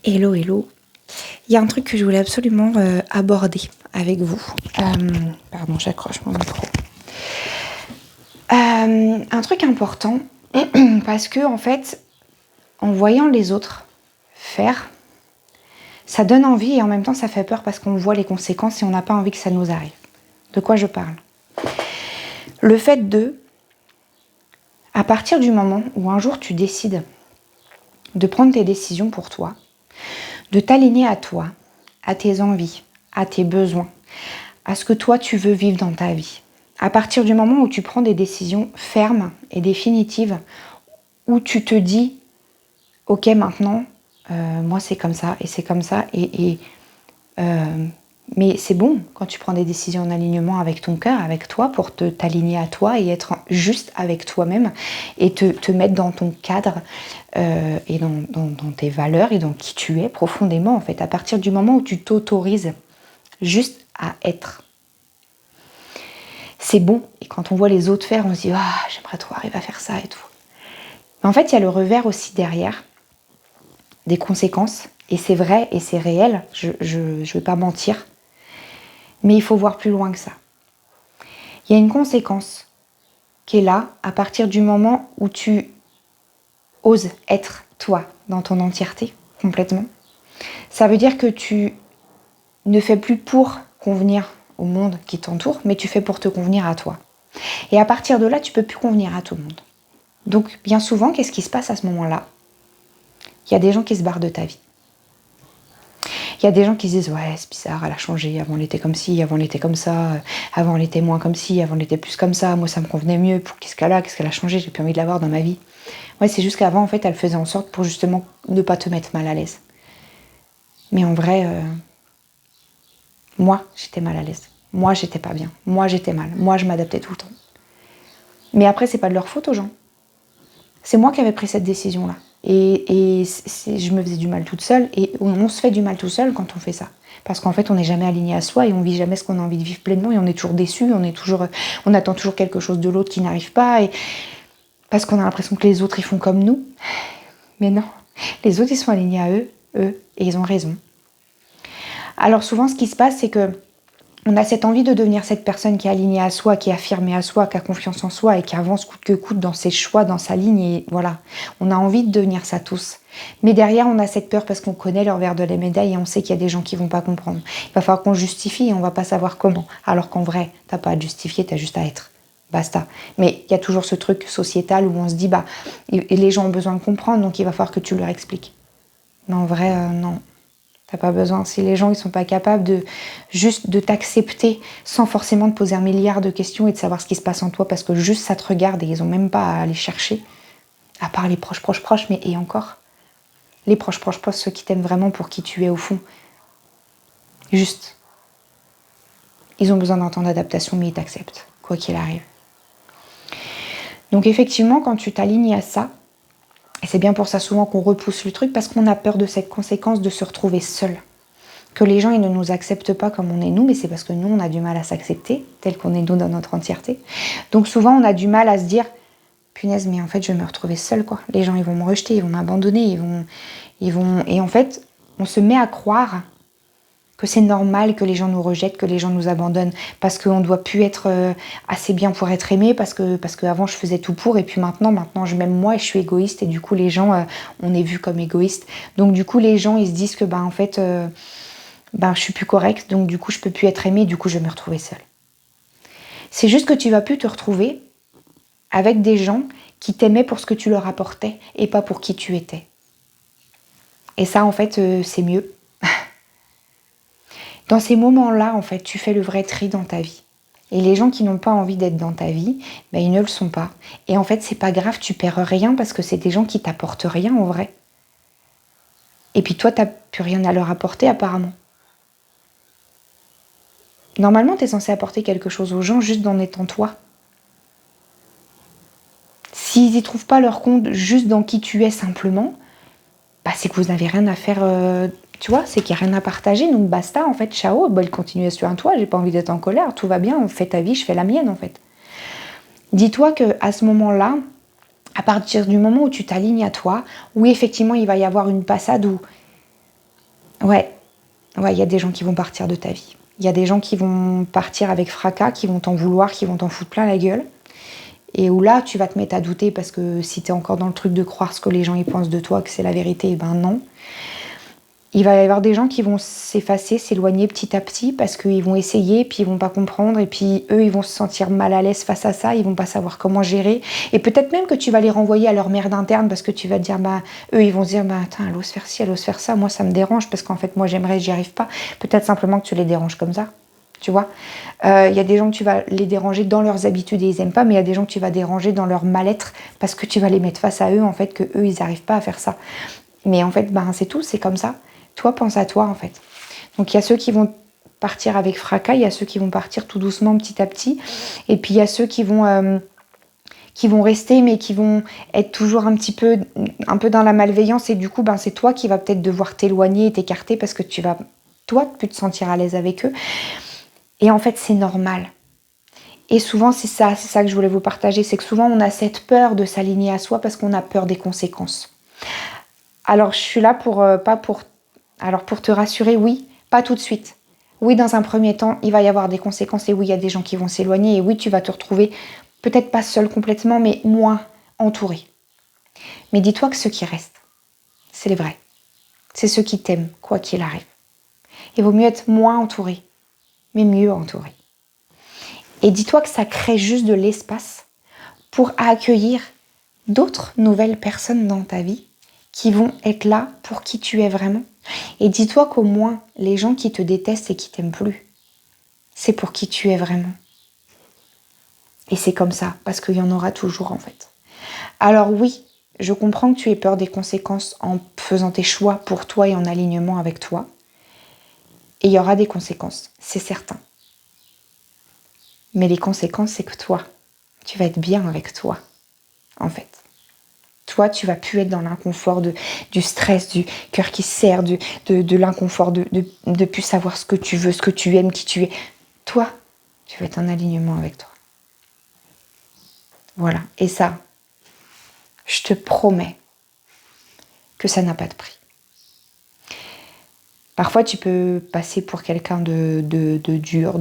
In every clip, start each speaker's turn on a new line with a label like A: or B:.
A: Hello, hello. Il y a un truc que je voulais absolument aborder avec vous. Pardon, j'accroche mon micro. Un truc important, parce que en fait, en voyant les autres faire, ça donne envie et en même temps ça fait peur parce qu'on voit les conséquences et on n'a pas envie que ça nous arrive. De quoi je parle? Le fait à partir du moment où un jour tu décides de prendre tes décisions pour toi, de t'aligner à toi, à tes envies, à tes besoins, à ce que toi tu veux vivre dans ta vie. À partir du moment où tu prends des décisions fermes et définitives, où tu te dis, ok maintenant, moi c'est comme ça et c'est comme ça, mais c'est bon quand tu prends des décisions en alignement avec ton cœur, avec toi, pour t'aligner à toi et être juste avec toi-même et te mettre dans ton cadre et dans tes valeurs et dans qui tu es profondément en fait. À partir du moment où tu t'autorises juste à être. C'est bon. Et quand on voit les autres faire, on se dit « Ah, j'aimerais trop arriver à faire ça et tout ». Mais en fait, il y a le revers aussi derrière, des conséquences. Et c'est vrai et c'est réel, je vais pas mentir. Mais il faut voir plus loin que ça. Il y a une conséquence qui est là à partir du moment où tu oses être toi dans ton entièreté, complètement. Ça veut dire que tu ne fais plus pour convenir au monde qui t'entoure, mais tu fais pour te convenir à toi. Et à partir de là, tu peux plus convenir à tout le monde. Donc, bien souvent, qu'est-ce qui se passe à ce moment-là? Il y a des gens qui se barrent de ta vie. Il y a des gens qui se disent « Ouais, c'est bizarre, elle a changé, avant elle était comme ci, avant elle était comme ça, avant elle était moins comme ci, avant elle était plus comme ça, moi ça me convenait mieux, qu'est-ce qu'elle a changé, j'ai plus envie de la voir dans ma vie. » Ouais, c'est juste qu'avant, en fait, elle faisait en sorte pour justement ne pas te mettre mal à l'aise. Mais en vrai, moi, j'étais mal à l'aise. Moi, j'étais pas bien. Moi, j'étais mal. Moi, je m'adaptais tout le temps. Mais après, c'est pas de leur faute aux gens. C'est moi qui avais pris cette décision-là. Et je me faisais du mal toute seule. Et on se fait du mal tout seul quand on fait ça. Parce qu'en fait, on n'est jamais aligné à soi et on vit jamais ce qu'on a envie de vivre pleinement. Et on est toujours déçu, on attend toujours quelque chose de l'autre qui n'arrive pas. Et parce qu'on a l'impression que les autres, ils font comme nous. Mais non, les autres, ils sont alignés à eux, et ils ont raison. Alors souvent, ce qui se passe, c'est que on a cette envie de devenir cette personne qui est alignée à soi, qui est affirmée à soi, qui a confiance en soi et qui avance coûte que coûte dans ses choix, dans sa ligne. Et voilà, on a envie de devenir ça tous. Mais derrière, on a cette peur parce qu'on connaît leur revers de la médaille et on sait qu'il y a des gens qui vont pas comprendre. Il va falloir qu'on justifie et on va pas savoir comment. Alors qu'en vrai, t'as pas à justifier, t'as juste à être. Basta. Mais il y a toujours ce truc sociétal où on se dit, les gens ont besoin de comprendre, donc il va falloir que tu leur expliques. Mais en vrai, non. T'as pas besoin. Si les gens ils sont pas capables de juste de t'accepter sans forcément te poser un milliard de questions et de savoir ce qui se passe en toi parce que juste ça te regarde et ils ont même pas à aller chercher, à part les proches, mais et encore, les proches, ceux qui t'aiment vraiment pour qui tu es au fond. Juste, ils ont besoin d'un temps d'adaptation, mais ils t'acceptent, quoi qu'il arrive. Donc effectivement, quand tu t'alignes à ça, et c'est bien pour ça souvent qu'on repousse le truc parce qu'on a peur de cette conséquence de se retrouver seul. Que les gens ils ne nous acceptent pas comme on est nous, mais c'est parce que nous, on a du mal à s'accepter, tel qu'on est nous dans notre entièreté. Donc souvent, on a du mal à se dire, punaise, mais en fait, je vais me retrouver seule, quoi. Les gens, ils vont me rejeter, ils vont m'abandonner, Et en fait, on se met à croire que c'est normal que les gens nous rejettent, que les gens nous abandonnent, parce qu'on ne doit plus être assez bien pour être aimé, parce que avant je faisais tout pour, et puis maintenant je m'aime moi et je suis égoïste, et du coup les gens, on est vu comme égoïste. Donc du coup les gens, ils se disent que en fait... je suis plus correcte, donc du coup je peux plus être aimée, du coup je vais me retrouver seule. C'est juste que tu vas plus te retrouver avec des gens qui t'aimaient pour ce que tu leur apportais et pas pour qui tu étais. Et ça en fait c'est mieux. Dans ces moments-là en fait tu fais le vrai tri dans ta vie. Et les gens qui n'ont pas envie d'être dans ta vie, ils ne le sont pas. Et en fait c'est pas grave, tu perds rien parce que c'est des gens qui t'apportent rien en vrai. Et puis toi t'as plus rien à leur apporter apparemment. Normalement, tu es censé apporter quelque chose aux gens juste en étant toi. S'ils n'y trouvent pas leur compte juste dans qui tu es simplement, c'est que vous n'avez rien à faire, tu vois, c'est qu'il n'y a rien à partager, donc basta, en fait, ciao, bonne continuation à toi, j'ai pas envie d'être en colère, tout va bien, on fait ta vie, je fais la mienne, en fait. Dis-toi qu'à ce moment-là, à partir du moment où tu t'alignes à toi, oui, effectivement, il va y avoir une passade où Ouais, ouais, il y a des gens qui vont partir de ta vie. Il y a des gens qui vont partir avec fracas, qui vont t'en vouloir, qui vont t'en foutre plein la gueule. Et où là, tu vas te mettre à douter parce que si t'es encore dans le truc de croire ce que les gens y pensent de toi, que c'est la vérité, ben non. Il va y avoir des gens qui vont s'effacer, s'éloigner petit à petit parce qu'ils vont essayer, puis ils vont pas comprendre, et puis eux, ils vont se sentir mal à l'aise face à ça, ils vont pas savoir comment gérer. Et peut-être même que tu vas les renvoyer à leur merde interne parce que tu vas te dire, bah, eux, ils vont se dire, bah, attends, elle ose faire ci, elle ose faire ça, moi, ça me dérange parce qu'en fait, moi, j'aimerais, j'y arrive pas. Peut-être simplement que tu les déranges comme ça, tu vois. Il y a des gens que tu vas les déranger dans leurs habitudes et ils aiment pas, mais il y a des gens que tu vas déranger dans leur mal-être parce que tu vas les mettre face à eux, en fait, que eux, ils n'arrivent pas à faire ça. Mais en fait, ben, c'est tout, c'est comme ça. Toi, pense à toi, en fait. Donc, il y a ceux qui vont partir avec fracas, il y a ceux qui vont partir tout doucement, petit à petit. Et puis, il y a ceux qui vont rester, mais qui vont être toujours un peu dans la malveillance. Et du coup, ben, c'est toi qui vas peut-être devoir t'éloigner et t'écarter parce que tu vas, toi, plus te sentir à l'aise avec eux. Et en fait, c'est normal. Et souvent, c'est ça que je voulais vous partager. C'est que souvent, on a cette peur de s'aligner à soi parce qu'on a peur des conséquences. Alors, je suis là pour te rassurer, oui, pas tout de suite. Oui, dans un premier temps, il va y avoir des conséquences et oui, il y a des gens qui vont s'éloigner et oui, tu vas te retrouver peut-être pas seul complètement, mais moins entouré. Mais dis-toi que ceux qui restent, c'est les vrais. C'est ceux qui t'aiment, quoi qu'il arrive. Il vaut mieux être moins entouré, mais mieux entouré. Et dis-toi que ça crée juste de l'espace pour accueillir d'autres nouvelles personnes dans ta vie qui vont être là pour qui tu es vraiment. Et dis-toi qu'au moins, les gens qui te détestent et qui t'aiment plus, c'est pour qui tu es vraiment. Et c'est comme ça, parce qu'il y en aura toujours en fait. Alors oui, je comprends que tu aies peur des conséquences en faisant tes choix pour toi et en alignement avec toi. Et il y aura des conséquences, c'est certain. Mais les conséquences, c'est que toi, tu vas être bien avec toi, en fait. Toi, tu vas plus être dans l'inconfort du stress, du cœur qui se serre, de l'inconfort de plus savoir ce que tu veux, ce que tu aimes, qui tu es. Toi, tu vas être en alignement avec toi. Voilà. Et ça, je te promets que ça n'a pas de prix. Parfois, tu peux passer pour quelqu'un de dur,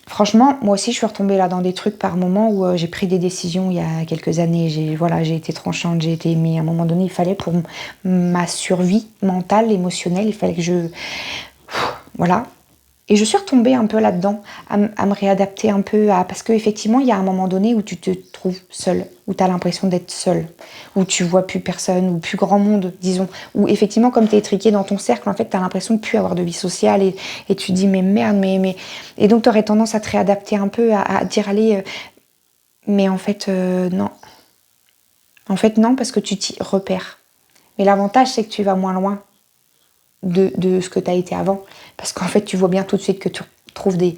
A: Franchement, moi aussi, je suis retombée là dans des trucs par moments où j'ai pris des décisions il y a quelques années. J'ai été tranchante, j'ai été aimée. À un moment donné, il fallait pour ma survie mentale, émotionnelle, il fallait que je... Voilà. Et je suis retombée un peu là-dedans, à me réadapter un peu parce qu'effectivement, il y a un moment donné où tu te trouves seule, où tu as l'impression d'être seule, où tu vois plus personne, ou plus grand monde, disons. Où effectivement, comme tu es étriquée dans ton cercle, en fait, tu as l'impression de plus avoir de vie sociale et tu te dis, mais merde, mais... Et donc, tu aurais tendance à te réadapter un peu, à dire, allez, mais en fait, non. En fait, non, parce que tu t'y repères. Mais l'avantage, c'est que tu vas moins loin de ce que tu as été avant. Parce qu'en fait, tu vois bien tout de suite que tu trouves des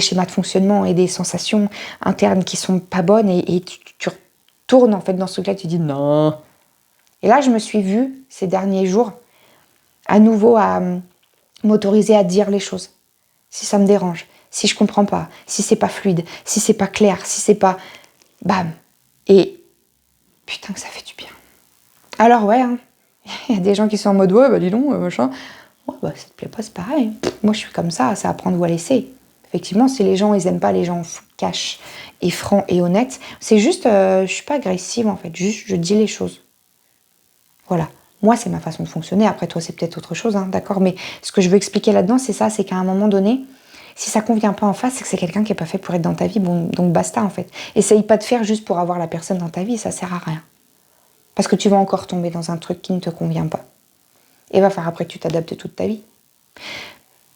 A: schémas de fonctionnement et des sensations internes qui sont pas bonnes et tu retournes en fait dans ce truc-là, tu dis non. Et là, je me suis vue ces derniers jours à nouveau à m'autoriser à dire les choses. Si ça me dérange, si je comprends pas, si c'est pas fluide, si c'est pas clair, si c'est pas... Bam. Et putain que ça fait du bien. Alors ouais, hein, il y a des gens qui sont en mode ouais, bah dis donc, machin. Ouais, bah ça te plaît pas, c'est pareil. Moi je suis comme ça à prendre ou à laisser. Effectivement, si les gens ils aiment pas les gens cash et francs et honnêtes, c'est juste, je suis pas agressive en fait, juste je dis les choses. Voilà. Moi c'est ma façon de fonctionner. Après toi c'est peut-être autre chose, hein, d'accord. Mais ce que je veux expliquer là-dedans c'est ça, c'est qu'à un moment donné, si ça convient pas en face, c'est que c'est quelqu'un qui est pas fait pour être dans ta vie. Bon, donc basta en fait. Essaye pas de faire juste pour avoir la personne dans ta vie, ça sert à rien. Parce que tu vas encore tomber dans un truc qui ne te convient pas. Et va falloir après que tu t'adaptes toute ta vie.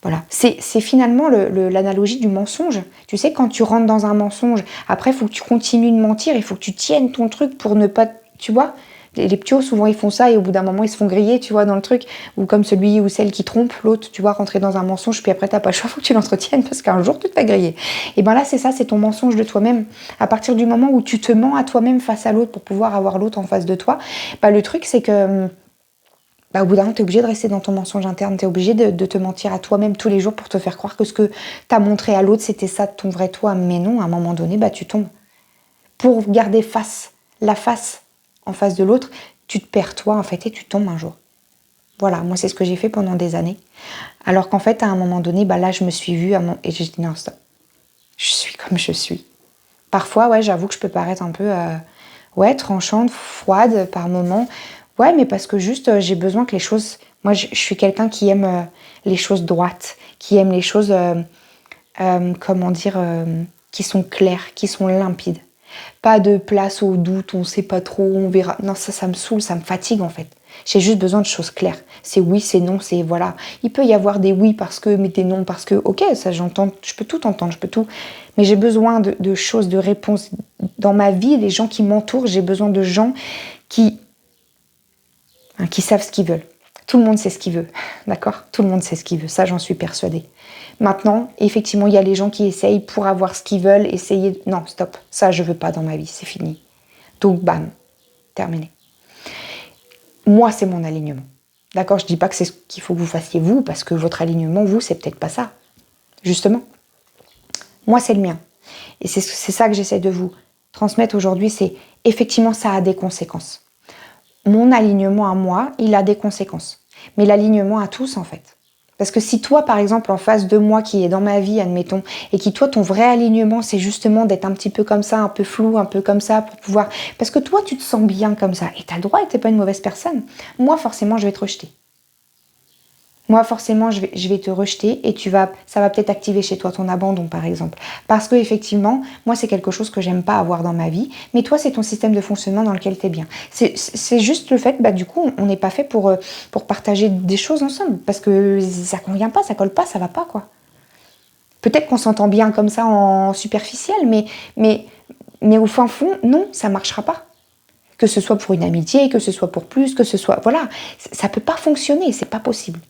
A: Voilà. C'est finalement l'analogie du mensonge. Tu sais, quand tu rentres dans un mensonge, après, il faut que tu continues de mentir, il faut que tu tiennes ton truc pour ne pas... Tu vois, les ptios, souvent, ils font ça et au bout d'un moment, ils se font griller, tu vois, dans le truc. Ou comme celui ou celle qui trompe l'autre, tu vois, rentrer dans un mensonge, puis après, t'as pas le choix, il faut que tu l'entretiennes parce qu'un jour, tu te fais griller. Et bien là, c'est ça, c'est ton mensonge de toi-même. À partir du moment où tu te mens à toi-même face à l'autre pour pouvoir avoir l'autre en face de toi, bah, le truc, c'est que... Bah, au bout d'un moment, tu es obligé de rester dans ton mensonge interne, tu es obligé de te mentir à toi-même tous les jours pour te faire croire que ce que tu as montré à l'autre, c'était ça de ton vrai toi. Mais non, à un moment donné, bah, tu tombes. Pour garder la face en face de l'autre, tu te perds toi, en fait, et tu tombes un jour. Voilà, moi c'est ce que j'ai fait pendant des années. Alors qu'en fait, à un moment donné, là je me suis vue et j'ai dit non, stop. Je suis comme je suis. Parfois, ouais, j'avoue que je peux paraître un peu tranchante, froide par moments. Ouais, mais parce que juste j'ai besoin que les choses... Moi, je suis quelqu'un qui aime les choses droites, qui aime les choses, qui sont claires, qui sont limpides. Pas de place au doute, on ne sait pas trop, on verra. Non, ça me saoule, ça me fatigue en fait. J'ai juste besoin de choses claires. C'est oui, c'est non, c'est voilà. Il peut y avoir des oui parce que, mais des non parce que. Ok, ça j'entends, je peux tout entendre, je peux tout. Mais j'ai besoin de choses, de réponses. Dans ma vie, les gens qui m'entourent, j'ai besoin de gens qui savent ce qu'ils veulent. Tout le monde sait ce qu'il veut, d'accord? Tout le monde sait ce qu'il veut, ça j'en suis persuadée. Maintenant, effectivement, il y a les gens qui essayent pour avoir ce qu'ils veulent, essayer... Non, stop, ça je veux pas dans ma vie, c'est fini. Donc, bam, terminé. Moi, c'est mon alignement. D'accord? Je dis pas que c'est ce qu'il faut que vous fassiez vous, parce que votre alignement, vous, c'est peut-être pas ça. Justement. Moi, c'est le mien. Et c'est ça que j'essaie de vous transmettre aujourd'hui, c'est effectivement, ça a des conséquences. Mon alignement à moi, il a des conséquences. Mais l'alignement à tous, en fait. Parce que si toi, par exemple, en face de moi, qui est dans ma vie, admettons, et qui, toi, ton vrai alignement, c'est justement d'être un petit peu comme ça, un peu flou, un peu comme ça, pour pouvoir... Parce que toi, tu te sens bien comme ça, et t'as le droit, et t'es pas une mauvaise personne. Moi, forcément, je vais te rejeter. Moi, forcément, je vais te rejeter, et ça va peut-être activer chez toi ton abandon, par exemple. Parce que, effectivement, moi, c'est quelque chose que j'aime pas avoir dans ma vie, mais toi, c'est ton système de fonctionnement dans lequel tu es bien. C'est juste le fait, du coup, on n'est pas fait pour partager des choses ensemble, parce que ça convient pas, ça colle pas, ça va pas, quoi. Peut-être qu'on s'entend bien comme ça en superficiel, mais au fin fond, non, ça marchera pas. Que ce soit pour une amitié, que ce soit pour plus, que ce soit... Voilà, ça peut pas fonctionner, c'est pas possible.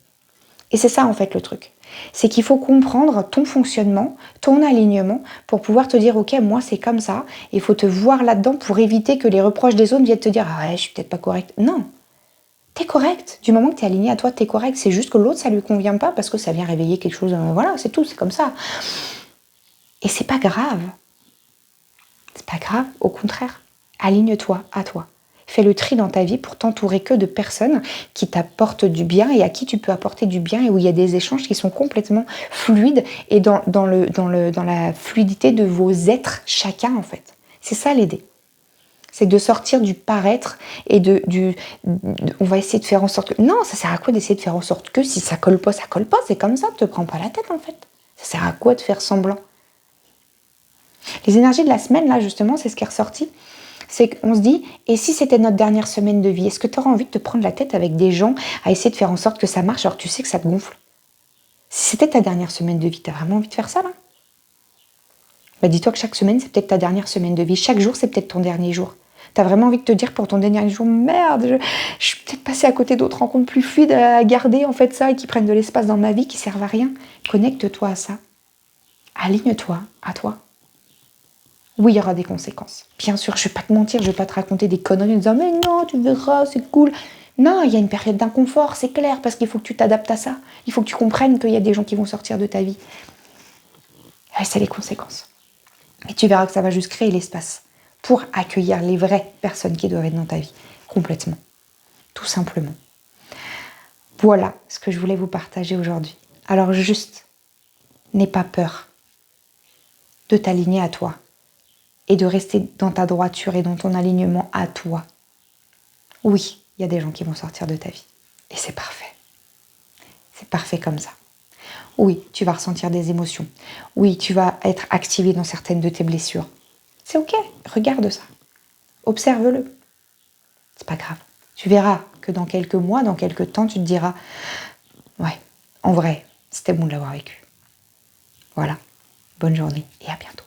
A: Et c'est ça en fait le truc. C'est qu'il faut comprendre ton fonctionnement, ton alignement, pour pouvoir te dire ok, moi c'est comme ça, et il faut te voir là-dedans pour éviter que les reproches des autres viennent te dire ah ouais, je suis peut-être pas correcte. Non, t'es correct. Du moment que t'es aligné à toi, t'es correct. C'est juste que l'autre ça lui convient pas parce que ça vient réveiller quelque chose. Voilà, c'est tout, c'est comme ça. Et c'est pas grave. C'est pas grave, au contraire. Aligne-toi à toi. Fais le tri dans ta vie pour t'entourer que de personnes qui t'apportent du bien et à qui tu peux apporter du bien et où il y a des échanges qui sont complètement fluides et dans la fluidité de vos êtres chacun en fait. C'est ça l'idée. C'est de sortir du paraître et on va essayer de faire en sorte que... Non, ça sert à quoi d'essayer de faire en sorte que si ça colle pas, c'est comme ça, te prends pas la tête en fait. Ça sert à quoi de faire semblant? Les énergies de la semaine, là justement, c'est ce qui est ressorti. C'est qu'on se dit, et si c'était notre dernière semaine de vie, est-ce que tu auras envie de te prendre la tête avec des gens à essayer de faire en sorte que ça marche alors que tu sais que ça te gonfle? Si c'était ta dernière semaine de vie, tu as vraiment envie de faire ça là? Dis-toi que chaque semaine, c'est peut-être ta dernière semaine de vie. Chaque jour, c'est peut-être ton dernier jour. Tu as vraiment envie de te dire pour ton dernier jour, merde, je suis peut-être passée à côté d'autres rencontres plus fluides à garder en fait ça et qui prennent de l'espace dans ma vie, qui servent à rien. Connecte-toi à ça. Aligne-toi à toi. Oui, il y aura des conséquences. Bien sûr, je ne vais pas te mentir, je ne vais pas te raconter des conneries en disant « Mais non, tu verras, c'est cool ». Non, il y a une période d'inconfort, c'est clair, parce qu'il faut que tu t'adaptes à ça. Il faut que tu comprennes qu'il y a des gens qui vont sortir de ta vie. Et c'est les conséquences. Et tu verras que ça va juste créer l'espace pour accueillir les vraies personnes qui doivent être dans ta vie. Complètement. Tout simplement. Voilà ce que je voulais vous partager aujourd'hui. Alors juste, n'aie pas peur de t'aligner à toi. Et de rester dans ta droiture et dans ton alignement à toi. Oui, il y a des gens qui vont sortir de ta vie. Et c'est parfait. C'est parfait comme ça. Oui, tu vas ressentir des émotions. Oui, tu vas être activé dans certaines de tes blessures. C'est ok, regarde ça. Observe-le. C'est pas grave. Tu verras que dans quelques mois, dans quelques temps, tu te diras « Ouais, en vrai, c'était bon de l'avoir vécu. » Voilà. Bonne journée et à bientôt.